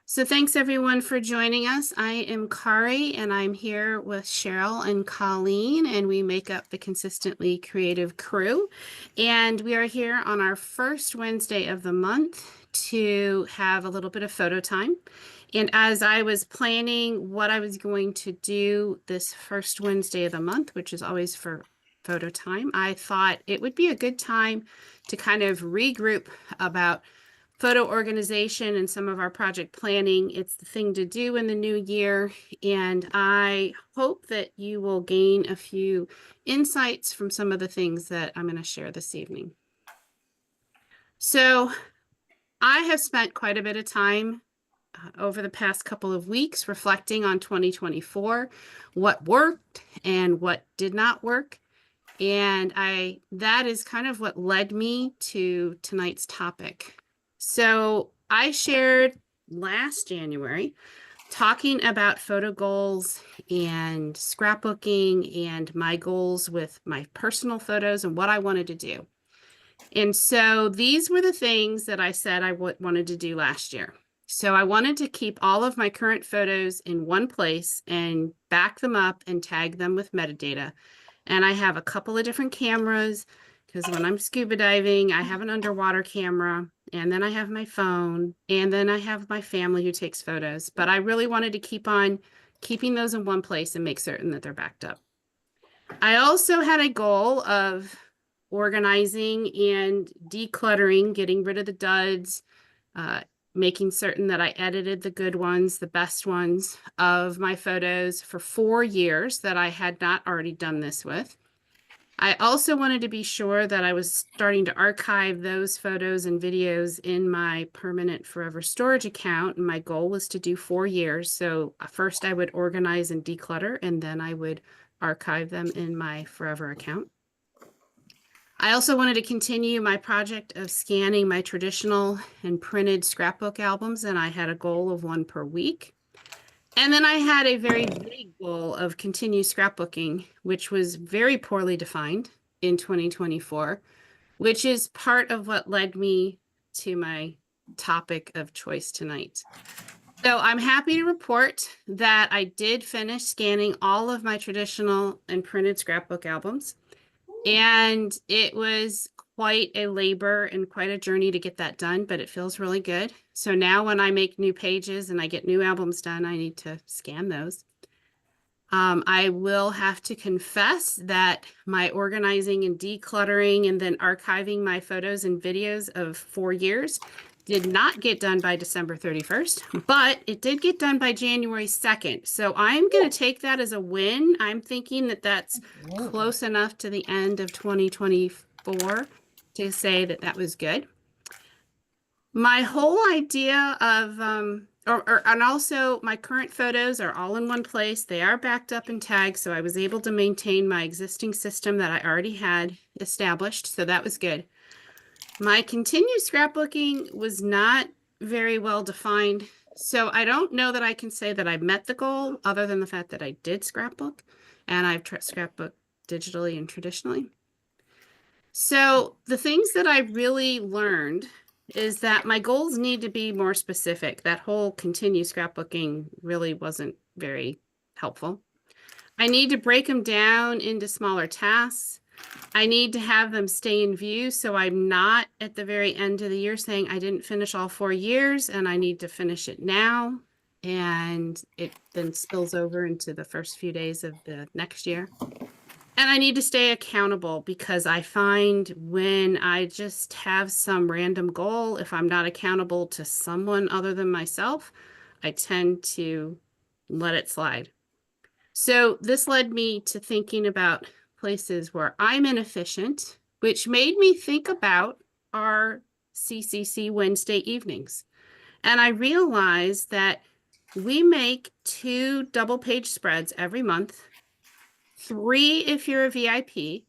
So thanks everyone for joining us. I am Kari and I'm here with Cheryl and Colleen, and we make up the Consistently Creative crew. And we are here on our first Wednesday of the month to have a little bit of photo time. And as I was planning what I was going to do this first Wednesday of the month, which is always for photo time, I thought it would be a good time to kind of regroup about photo organization and some of our project planning. It's the thing to do in the new year, and I hope that you will gain a few insights from some of the things that I'm going to share this evening. So I have spent quite a bit of time over the past couple of weeks reflecting on 2024, what worked and what did not work. And that is kind of what led me to tonight's topic. So I shared last January talking about photo goals and scrapbooking and my goals with my personal photos and what I wanted to do. And so these were the things that I said I wanted to do last year. So I wanted to keep all of my current photos in one place and back them up and tag them with metadata. And I have a couple of different cameras because when I'm scuba diving, I have an underwater camera, and then I have my phone, and then I have my family who takes photos. But I really wanted to keep on keeping those in one place and make certain that they're backed up. I also had a goal of organizing and decluttering, getting rid of the duds, making certain that I edited the good ones, the best ones of my photos for 4 years that I had not already done this with. I also wanted to be sure that I was starting to archive those photos and videos in my permanent forever storage account. And my goal was to do 4 years. So first I would organize and declutter, and then I would archive them in my forever account. I also wanted to continue my project of scanning my traditional and printed scrapbook albums, and I had a goal of 1 per week. And then I had a very vague goal of continue scrapbooking, which was very poorly defined in 2024, which is part of what led me to my topic of choice tonight. So I'm happy to report that I did finish scanning all of my traditional and printed scrapbook albums. And it was quite a labor and quite a journey to get that done, but it feels really good. So now when I make new pages and I get new albums done, I need to scan those. I will have to confess that my organizing and decluttering and then archiving my photos and videos of 4 years did not get done by December 31st, but it did get done by January 2nd. So I'm going to take that as a win. I'm thinking that that's close enough to the end of 2024 to say that that was good. My whole idea of, and also my current photos are all in one place. They are backed up and tagged, so I was able to maintain my existing system that I already had established, so that was good. My continued scrapbooking was not very well defined, so I don't know that I can say that I met the goal other than the fact that I did scrapbook, and I've scrapbooked digitally and traditionally. So the things that I really learned is that my goals need to be more specific. That whole continue scrapbooking really wasn't very helpful. I need to break them down into smaller tasks. I need to have them stay in view so I'm not at the very end of the year saying I didn't finish all 4 years and I need to finish it now. And it then spills over into the first few days of the next year. And I need to stay accountable because I find when I just have some random goal, if I'm not accountable to someone other than myself, I tend to let it slide. So this led me to thinking about places where I'm inefficient, which made me think about our CCC Wednesday evenings. And I realized that we make 2 double-page spreads every month, 3 if you're a VIP,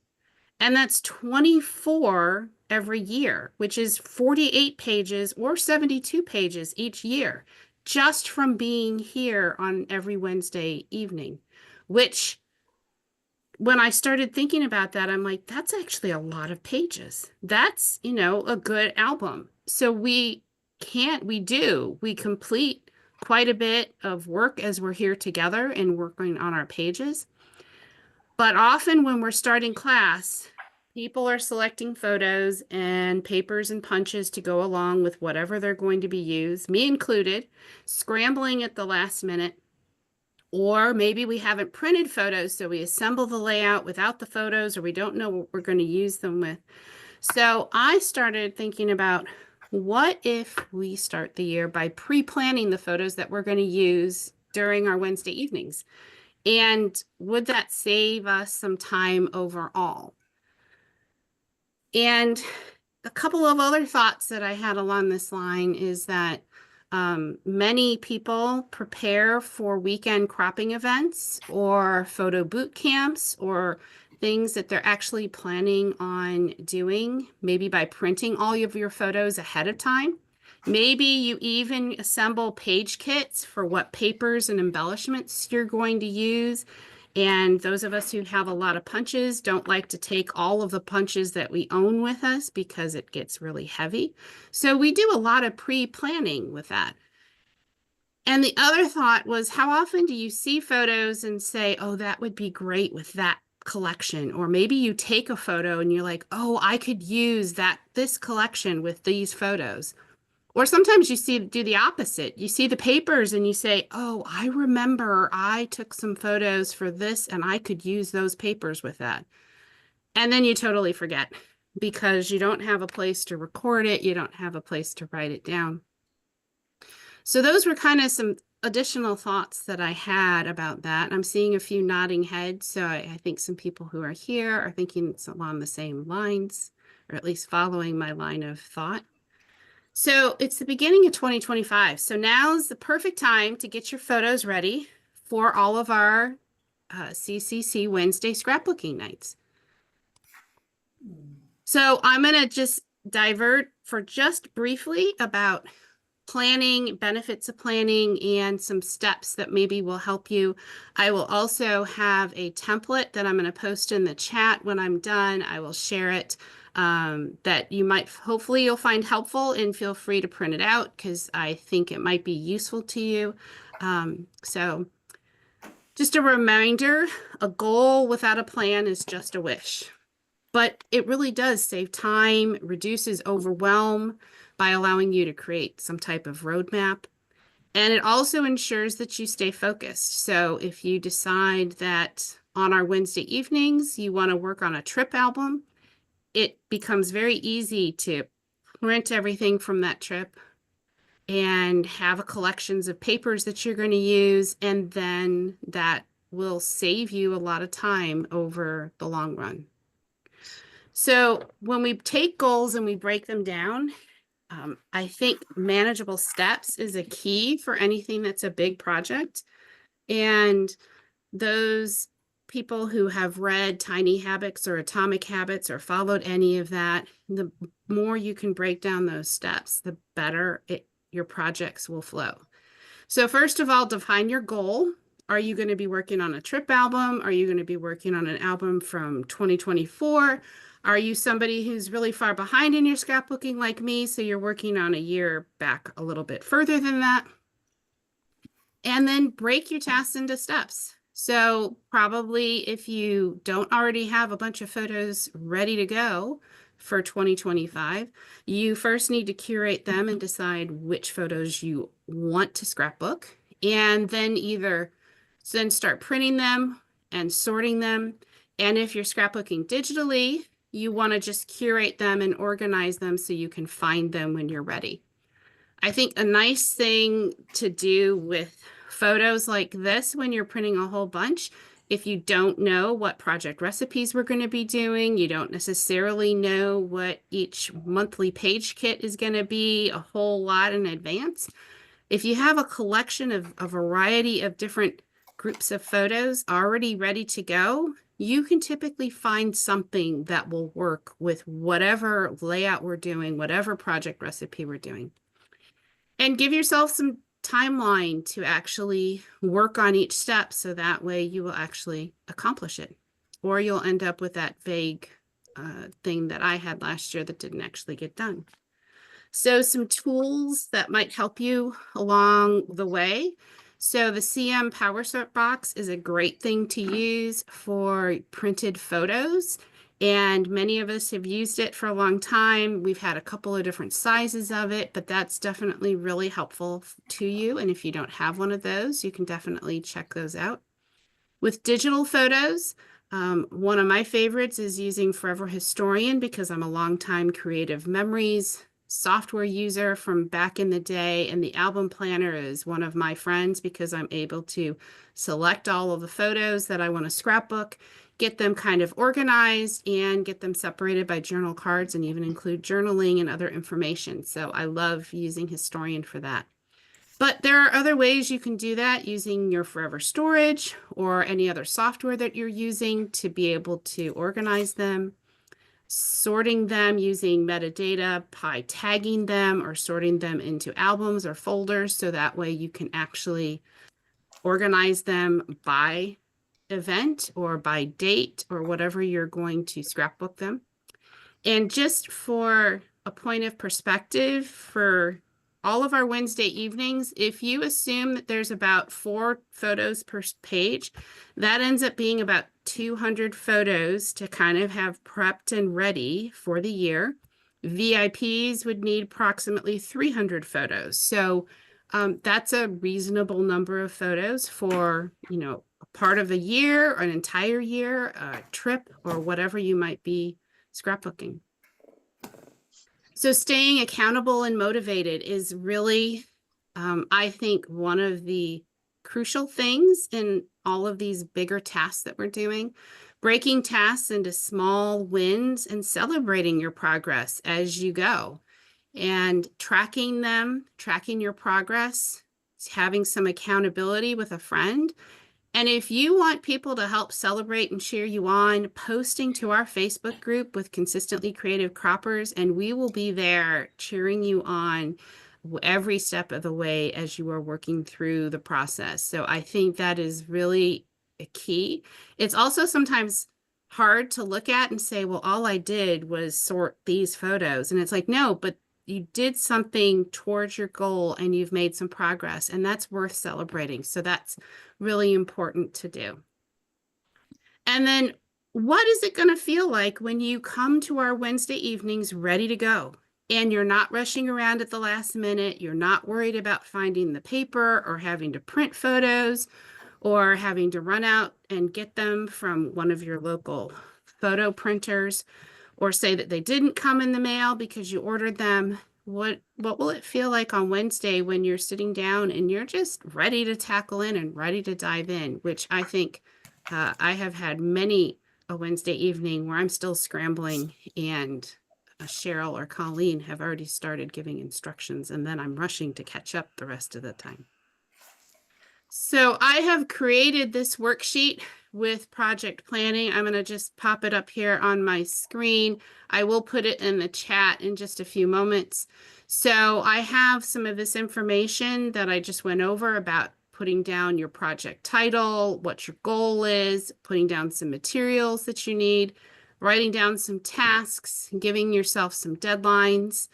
and that's 24 every year, which is 48 pages or 72 pages each year, just from being here on every Wednesday evening, which when I started thinking about that, I'm like, that's actually a lot of pages. That's, a good album. So we complete quite a bit of work as we're here together and working on our pages. But often when we're starting class, people are selecting photos and papers and punches to go along with whatever they're going to be used, me included, scrambling at the last minute. Or maybe we haven't printed photos, so we assemble the layout without the photos, or we don't know what we're going to use them with. So I started thinking about, what if we start the year by pre-planning the photos that we're going to use during our Wednesday evenings? And would that save us some time overall? And a couple of other thoughts that I had along this line is that many people prepare for weekend cropping events or photo boot camps or things that they're actually planning on doing, maybe by printing all of your photos ahead of time. Maybe you even assemble page kits for what papers and embellishments you're going to use. And those of us who have a lot of punches don't like to take all of the punches that we own with us because it gets really heavy. So we do a lot of pre-planning with that. And the other thought was, how often do you see photos and say, oh, that would be great with that collection? Or maybe you take a photo and you're like, oh, I could use this collection with these photos. Or sometimes you do the opposite. You see the papers and you say, oh, I remember I took some photos for this and I could use those papers with that. And then you totally forget because you don't have a place to record it. You don't have a place to write it down. So those were kind of some additional thoughts that I had about that. I'm seeing a few nodding heads. So I think some people who are here are thinking it's along the same lines, or at least following my line of thought. So it's the beginning of 2025. So now's the perfect time to get your photos ready for all of our CCC Wednesday scrapbooking nights. So I'm going to just divert for just briefly about planning, benefits of planning, and some steps that maybe will help you. I will also have a template that I'm going to post in the chat when I'm done. I will share it. That you might, hopefully you'll find helpful, and feel free to print it out because I think it might be useful to you. So just a reminder, a goal without a plan is just a wish, but it really does save time, reduces overwhelm by allowing you to create some type of roadmap. And it also ensures that you stay focused. So if you decide that on our Wednesday evenings, you want to work on a trip album, it becomes very easy to print everything from that trip and have a collections of papers that you're going to use. And then that will save you a lot of time over the long run. So when we take goals and we break them down, I think manageable steps is a key for anything that's a big project. And those people who have read Tiny Habits or Atomic Habits or followed any of that, the more you can break down those steps, the better your projects will flow. So first of all, define your goal. Are you going to be working on a trip album? Are you going to be working on an album from 2024? Are you somebody who's really far behind in your scrapbooking like me, so you're working on a year back a little bit further than that? And then break your tasks into steps. So probably if you don't already have a bunch of photos ready to go for 2025, you first need to curate them and decide which photos you want to scrapbook, and then start printing them and sorting them. And if you're scrapbooking digitally, you want to just curate them and organize them so you can find them when you're ready. I think a nice thing to do with photos like this when you're printing a whole bunch, if you don't know what project recipes we're going to be doing, you don't necessarily know what each monthly page kit is going to be a whole lot in advance. If you have a collection of a variety of different groups of photos already ready to go, you can typically find something that will work with whatever layout we're doing, whatever project recipe we're doing. And give yourself some timeline to actually work on each step, so that way you will actually accomplish it. Or you'll end up with that vague thing that I had last year that didn't actually get done. So some tools that might help you along the way. So the CM PowerSort box is a great thing to use for printed photos. And many of us have used it for a long time. We've had a couple of different sizes of it, but that's definitely really helpful to you. And if you don't have one of those, you can definitely check those out. With digital photos, one of my favorites is using Forever Historian because I'm a longtime Creative Memories software user from back in the day, and the album planner is one of my friends because I'm able to select all of the photos that I want to scrapbook, get them kind of organized, and get them separated by journal cards, and even include journaling and other information. So I love using Historian for that. But there are other ways you can do that using your Forever Storage or any other software that you're using to be able to organize them, sorting them using metadata by tagging them or sorting them into albums or folders, so that way you can actually organize them by event or by date or whatever you're going to scrapbook them. And just for a point of perspective, for all of our Wednesday evenings, if you assume that there's about 4 photos per page, that ends up being about 200 photos to kind of have prepped and ready for the year. VIPs would need approximately 300 photos. So that's a reasonable number of photos for, you know, a part of a year, an entire year, a trip, or whatever you might be scrapbooking. So staying accountable and motivated is really, I think, one of the crucial things in all of these bigger tasks that we're doing. Breaking tasks into small wins and celebrating your progress as you go, and tracking them, tracking your progress, having some accountability with a friend. And if you want people to help celebrate and cheer you on, posting to our Facebook group with Consistently Creative Croppers, and we will be there cheering you on every step of the way as you are working through the process. So I think that is really a key. It's also sometimes hard to look at and say, well, all I did was sort these photos. And it's like, no, but you did something towards your goal and you've made some progress, and that's worth celebrating. So that's really important to do. And then what is it going to feel like when you come to our Wednesday evenings ready to go and you're not rushing around at the last minute? You're not worried about finding the paper or having to print photos or having to run out and get them from one of your local photo printers, or say that they didn't come in the mail because you ordered them. What will it feel like on Wednesday when you're sitting down and you're just ready to tackle in and ready to dive in, which I think I have had many a Wednesday evening where I'm still scrambling, and Cheryl or Colleen have already started giving instructions, and then I'm rushing to catch up the rest of the time. So I have created this worksheet with project planning. I'm going to just pop it up here on my screen. I will put it in the chat in just a few moments. So I have some of this information that I just went over about putting down your project title, what your goal is, putting down some materials that you need, writing down some tasks, giving yourself some deadlines,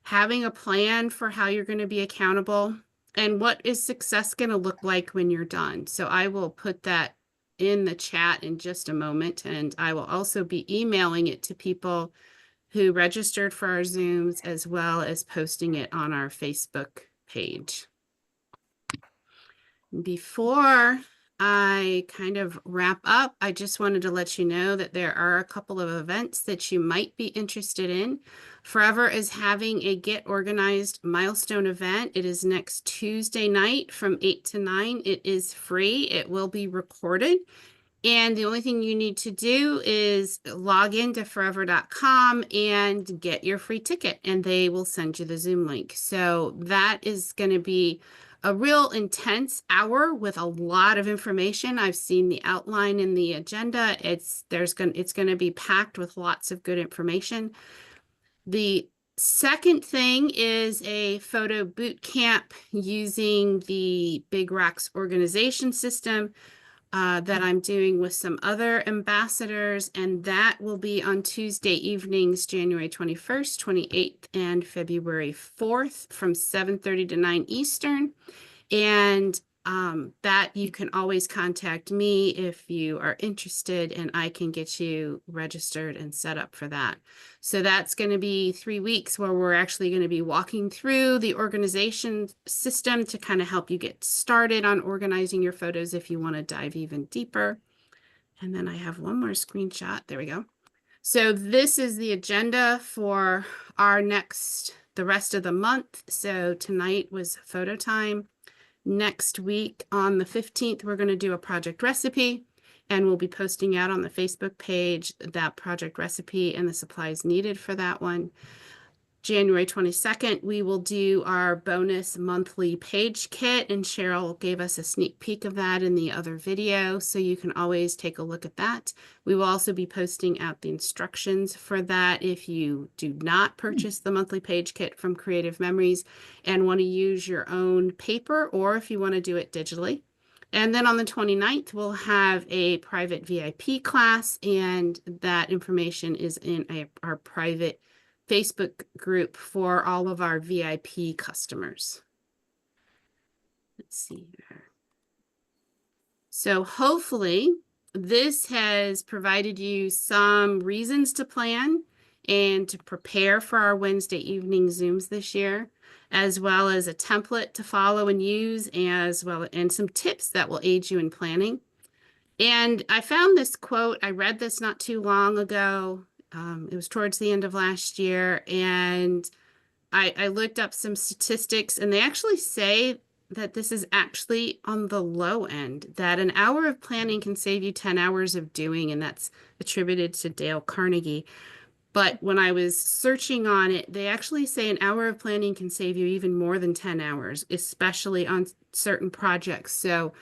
having a plan for how you're going to be accountable, and what is success going to look like when you're done. So I will put that in the chat in just a moment, and I will also be emailing it to people who registered for our Zooms, as well as posting it on our Facebook page. Before I kind of wrap up, I just wanted to let you know that there are a couple of events that you might be interested in. Forever is having a Get Organized milestone event. It is next Tuesday night from 8 to 9. It is free. It will be recorded. And the only thing you need to do is log into forever.com and get your free ticket, and they will send you the Zoom link. So that is going to be a real intense hour with a lot of information. I've seen the outline in the agenda. It's going to be packed with lots of good information. The second thing is a photo boot camp using the Big Rocks organization system. that I'm doing with some other ambassadors, and that will be on Tuesday evenings, January 21st, 28th, and February 4th from 7:30 to 9 Eastern. And that you can always contact me if you are interested, and I can get you registered and set up for that. So that's going to be 3 weeks where we're actually going to be walking through the organization system to kind of help you get started on organizing your photos if you want to dive even deeper. And then I have one more screenshot. There we go. So this is the agenda for the rest of the month. So tonight was photo time. Next week on the 15th, we're going to do a project recipe, and we'll be posting out on the Facebook page that project recipe and the supplies needed for that one. January 22nd, we will do our bonus monthly page kit, and Cheryl gave us a sneak peek of that in the other video, so you can always take a look at that. We will also be posting out the instructions for that if you do not purchase the monthly page kit from Creative Memories and want to use your own paper, or if you want to do it digitally. And then on the 29th, we'll have a private VIP class, and that information is in our private Facebook group for all of our VIP customers. Let's see here. So hopefully this has provided you some reasons to plan and to prepare for our Wednesday evening Zooms this year, as well as a template to follow and use, and some tips that will aid you in planning. And I found this quote. I read this not too long ago. It was towards the end of last year, and I looked up some statistics, and they actually say that this is actually on the low end, that an hour of planning can save you 10 hours of doing, and that's attributed to Dale Carnegie. But when I was searching on it, they actually say an hour of planning can save you even more than 10 hours, especially on certain projects. So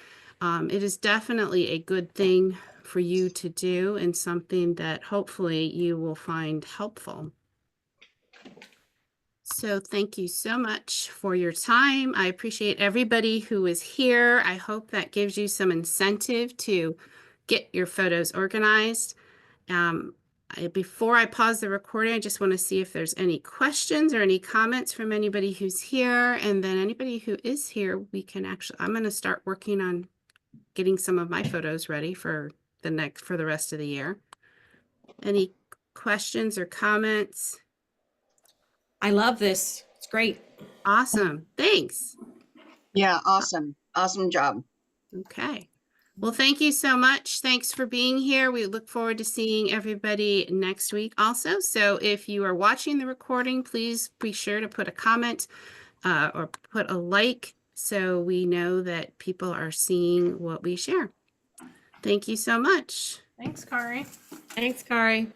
it is definitely a good thing for you to do, and something that hopefully you will find helpful. So thank you so much for your time. I appreciate everybody who is here. I hope that gives you some incentive to get your photos organized. Before I pause the recording, I just want to see if there's any questions or any comments from anybody who's here. And then anybody who is here, I'm going to start working on getting some of my photos ready for the rest of the year. Any questions or comments? I love this. It's great. Awesome. Thanks. Yeah, awesome. Awesome job. Okay. Well, thank you so much. Thanks for being here. We look forward to seeing everybody next week also. So if you are watching the recording, please be sure to put a comment or put a like so we know that people are seeing what we share. Thank you so much. Thanks, Kari. Thanks, Kari.